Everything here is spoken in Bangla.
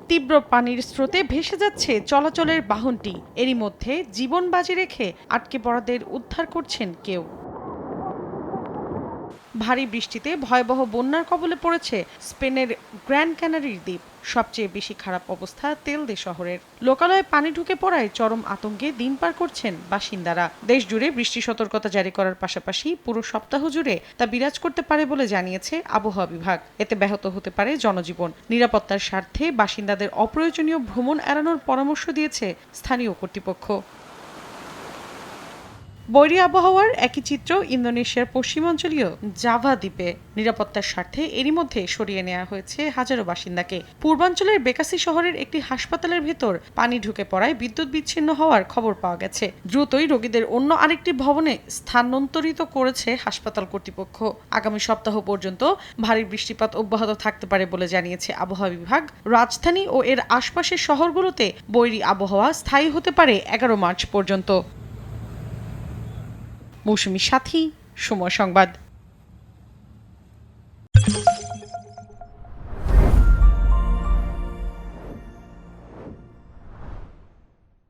তীব্র পানির স্রোতে ভেসে যাচ্ছে চলাচলের বাহনটি। এরই মধ্যে জীবন বাজি রেখে আটকে পড়াদের উদ্ধার করছেন কেউ। ভারী বৃষ্টিতে ভয়াবহ বন্যার কবলে পড়েছে স্পেনের গ্র্যান্ড ক্যানারির দ্বীপ। সবচেয়ে বেশি খারাপ অবস্থা তেলদে শহরের। লোকালয়ে পানি ঢুকে পড়ায় চরম আতঙ্কে দিন পার করছেন বাসিন্দারা। দেশ জুড়ে বৃষ্টি সতর্কতা জারি করার পাশাপাশি পুরো সপ্তাহ জুড়ে তা বিরাজ করতে পারে বলে জানিয়েছে আবহাওয়া বিভাগ। এতে ব্যাহত হতে পারে জনজীবন। নিরাপত্তার স্বার্থে বাসিন্দাদের অপ্রয়োজনীয় ভ্রমণ এড়ানোর পরামর্শ দিয়েছে স্থানীয় কর্তৃপক্ষ। বৈরী আবহাওয়ার একই চিত্র ইন্দোনেশিয়ার পশ্চিমাঞ্চলীয় জাভা দ্বীপে। নিরাপত্তার স্বার্থে এরই মধ্যে সরিয়ে নেওয়া হয়েছে হাজারো বাসিন্দাকে। পূর্বাঞ্চলের বেকাসি শহরের একটি হাসপাতালের ভেতর পানি ঢুকে পড়ায় বিদ্যুৎ বিচ্ছিন্ন হওয়ার খবর পাওয়া গেছে। দ্রুতই রোগীদের অন্য আরেকটি ভবনে স্থানান্তরিত করেছে হাসপাতাল কর্তৃপক্ষ। আগামী সপ্তাহ পর্যন্ত ভারী বৃষ্টিপাত অব্যাহত থাকতে পারে বলে জানিয়েছে আবহাওয়া বিভাগ। রাজধানী ও এর আশপাশের শহরগুলোতে বৈরী আবহাওয়া স্থায়ী হতে পারে 11 মার্চ পর্যন্ত। মৌসুমী সাথী, সময় সংবাদ।